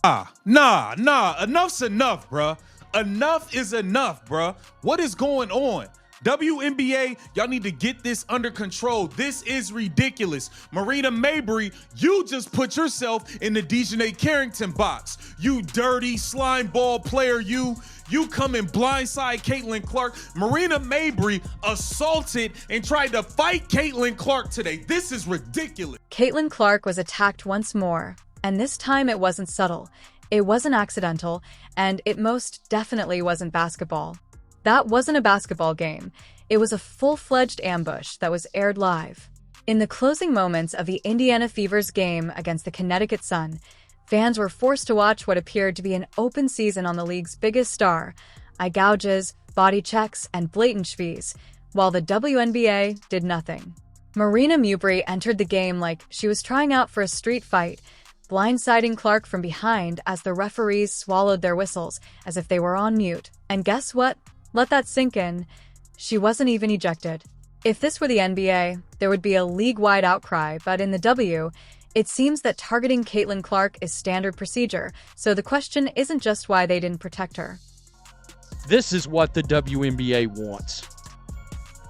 Nah. Enough's enough, bruh. Enough is enough, bruh. What is going on? WNBA, y'all need to get this under control. This is ridiculous. Marina Mabrey, you just put yourself in the Dejanay Carrington box. You dirty slime ball player, you come and blindside Caitlin Clark. Marina Mabrey assaulted and tried to fight Caitlin Clark today. This is ridiculous. Caitlin Clark was attacked once more, and this time it wasn't subtle. It wasn't accidental, and it most definitely wasn't basketball. That wasn't a basketball game. It was a full-fledged ambush that was aired live. In the closing moments of the Indiana Fever's game against the Connecticut Sun, fans were forced to watch what appeared to be an open season on the league's biggest star, eye gouges, body checks, and blatant schvees, while the WNBA did nothing. Marina Mabrey entered the game like she was trying out for a street fight, blindsiding Clark from behind as the referees swallowed their whistles as if they were on mute. And guess what? Let that sink in. She wasn't even ejected. If this were the NBA, there would be a league-wide outcry, but in the W, it seems that targeting Caitlin Clark is standard procedure, so the question isn't just why they didn't protect her. This is what the WNBA wants.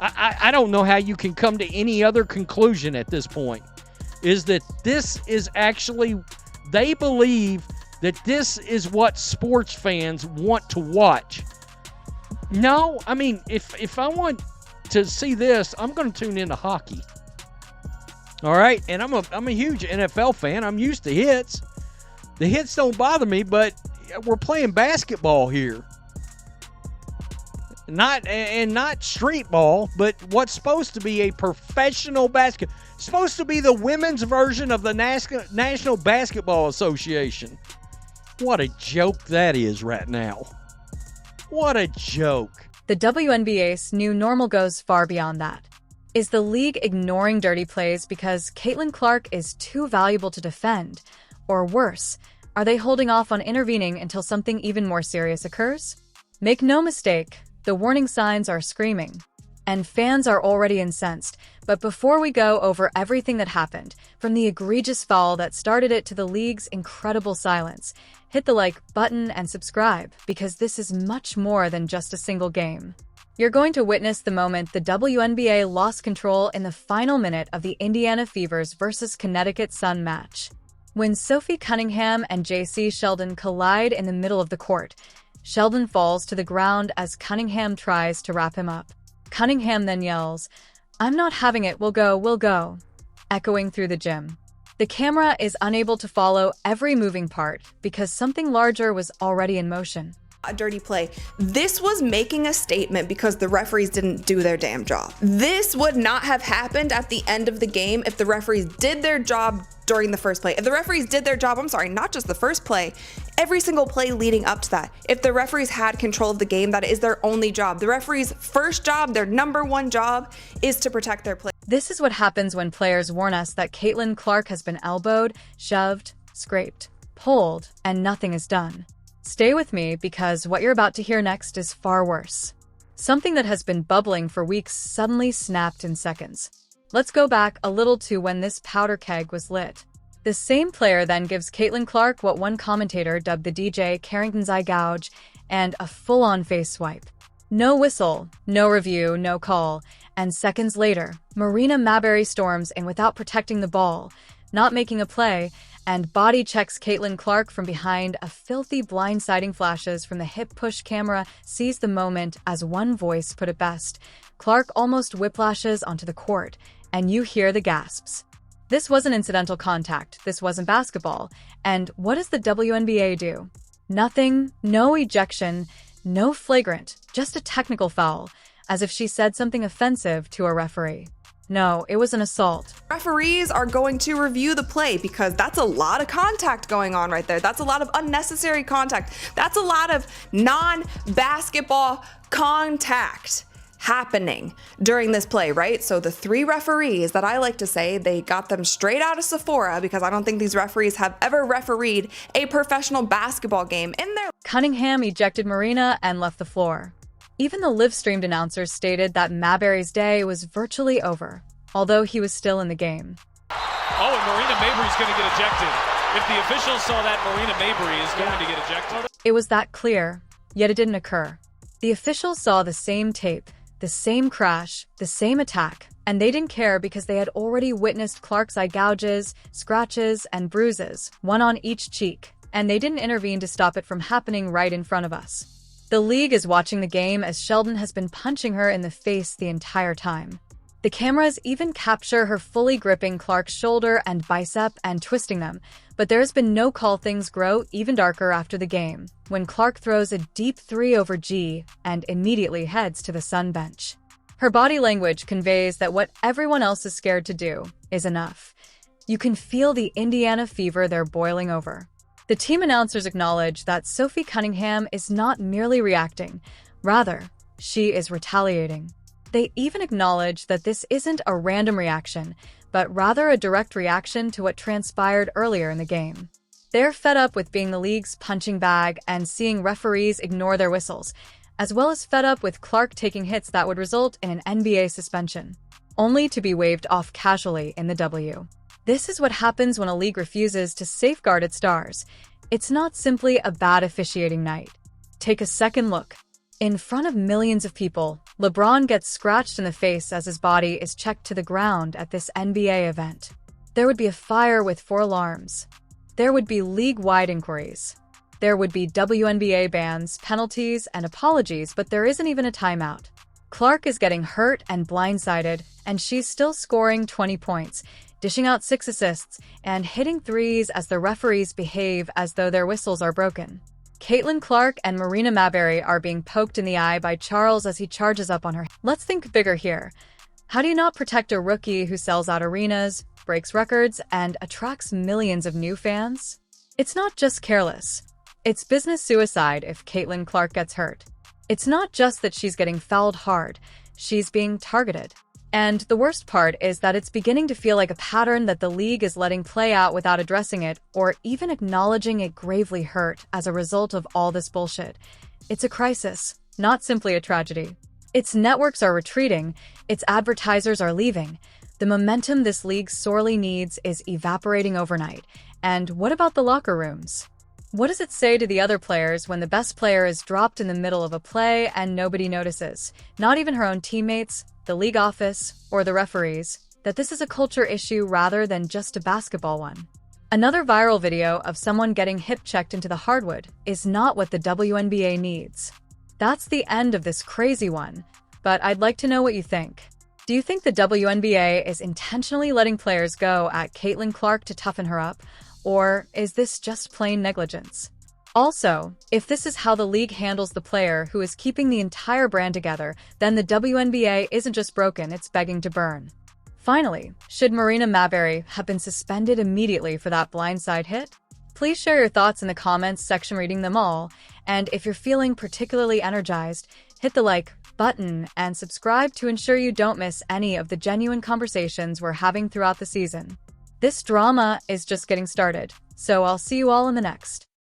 I don't know how you can come to any other conclusion at this point, is that this is actually, they believe that this is what sports fans want to watch. No, I mean, if I want to see this, I'm going to tune into hockey. All right, and I'm a huge NFL fan. I'm used to hits. The hits don't bother me, but we're playing basketball here. Not street ball, but what's supposed to be a professional basketball. Supposed to be the women's version of the National Basketball Association. What a joke that is right now. What a joke. The WNBA's new normal goes far beyond that. Is the league ignoring dirty plays because Caitlin Clark is too valuable to defend? Or worse, are they holding off on intervening until something even more serious occurs? Make no mistake, the warning signs are screaming. And fans are already incensed. But before we go over everything that happened, from the egregious foul that started it to the league's incredible silence, hit the like button and subscribe, because this is much more than just a single game. You're going to witness the moment the WNBA lost control in the final minute of the Indiana Fever's versus Connecticut Sun match. When Sophie Cunningham and JC Sheldon collide in the middle of the court, Sheldon falls to the ground as Cunningham tries to wrap him up. Cunningham then yells, "I'm not having it, we'll go," echoing through the gym. The camera is unable to follow every moving part because something larger was already in motion. A dirty play. This was making a statement because the referees didn't do their damn job. This would not have happened at the end of the game if the referees did their job during the first play. If the referees did their job, not just the first play, every single play leading up to that. If the referees had control of the game, that is their only job. The referees' first job, their number one job, is to protect their play. This is what happens when players warn us that Caitlin Clark has been elbowed, shoved, scraped, pulled, and nothing is done. Stay with me because what you're about to hear next is far worse. Something that has been bubbling for weeks suddenly snapped in seconds. Let's go back a little to when this powder keg was lit. The same player then gives Caitlin Clark what one commentator dubbed the DJ Carrington's eye gouge and a full-on face swipe. No whistle, no review, no call, and seconds later, Marina Mabrey storms in without protecting the ball, not making a play, and body checks Caitlin Clark from behind. A filthy blindsiding flashes from the hip push camera sees the moment as one voice put it best. Clark almost whiplashes onto the court, and you hear the gasps. This wasn't incidental contact, this wasn't basketball, and what does the WNBA do? Nothing, no ejection, no flagrant, just a technical foul, as if she said something offensive to a referee. No, it was an assault. Referees are going to review the play because that's a lot of contact going on right there. That's a lot of unnecessary contact. That's a lot of non-basketball contact happening during this play, right? So the three referees that I like to say, they got them straight out of Sephora because I don't think these referees have ever refereed a professional basketball game in their... Cunningham ejected Marina and left the floor. Even the live-streamed announcers stated that Mabrey's day was virtually over, although he was still in the game. Oh, and Marina Mabrey's going to get ejected. If the officials saw that, Marina Mabrey is going to get ejected. It was that clear, yet it didn't occur. The officials saw the same tape, the same crash, the same attack, and they didn't care because they had already witnessed Clark's eye gouges, scratches, and bruises, one on each cheek, and they didn't intervene to stop it from happening right in front of us. The league is watching the game as Sheldon has been punching her in the face the entire time. The cameras even capture her fully gripping Clark's shoulder and bicep and twisting them, but there's been no call. Things grow even darker after the game, when Clark throws a deep 3 over G and immediately heads to the Sun bench. Her body language conveys that what everyone else is scared to do is enough. You can feel the Indiana fever they're boiling over. The team announcers acknowledge that Sophie Cunningham is not merely reacting, rather, she is retaliating. They even acknowledge that this isn't a random reaction, but rather a direct reaction to what transpired earlier in the game. They're fed up with being the league's punching bag and seeing referees ignore their whistles, as well as fed up with Clark taking hits that would result in an NBA suspension, only to be waved off casually in the W. This is what happens when a league refuses to safeguard its stars. It's not simply a bad officiating night. Take a second look. In front of millions of people, LeBron gets scratched in the face as his body is checked to the ground at this NBA event. There would be a fire with 4 alarms. There would be league-wide inquiries. There would be WNBA bans, penalties, and apologies, but there isn't even a timeout. Clark is getting hurt and blindsided, and she's still scoring 20 points, dishing out 6 assists, and hitting threes as the referees behave as though their whistles are broken. Caitlin Clark and Marina Mabrey are being poked in the eye by Charles as he charges up on her. Let's think bigger here. How do you not protect a rookie who sells out arenas, breaks records, and attracts millions of new fans? It's not just careless. It's business suicide if Caitlin Clark gets hurt. It's not just that she's getting fouled hard, she's being targeted. And the worst part is that it's beginning to feel like a pattern that the league is letting play out without addressing it or even acknowledging it gravely hurt as a result of all this bullshit. It's a crisis, not simply a tragedy. Its networks are retreating, its advertisers are leaving. The momentum this league sorely needs is evaporating overnight. And what about the locker rooms? What does it say to the other players when the best player is dropped in the middle of a play and nobody notices, not even her own teammates, the league office, or the referees, that this is a culture issue rather than just a basketball one? Another viral video of someone getting hip-checked into the hardwood is not what the WNBA needs. That's the end of this crazy one, but I'd like to know what you think. Do you think the WNBA is intentionally letting players go at Caitlin Clark to toughen her up, or is this just plain negligence? Also, if this is how the league handles the player who is keeping the entire brand together, then the WNBA isn't just broken, it's begging to burn. Finally, should Marina Mabrey have been suspended immediately for that blindside hit? Please share your thoughts in the comments section, reading them all, and if you're feeling particularly energized, hit the like button and subscribe to ensure you don't miss any of the genuine conversations we're having throughout the season. This drama is just getting started, so I'll see you all in the next.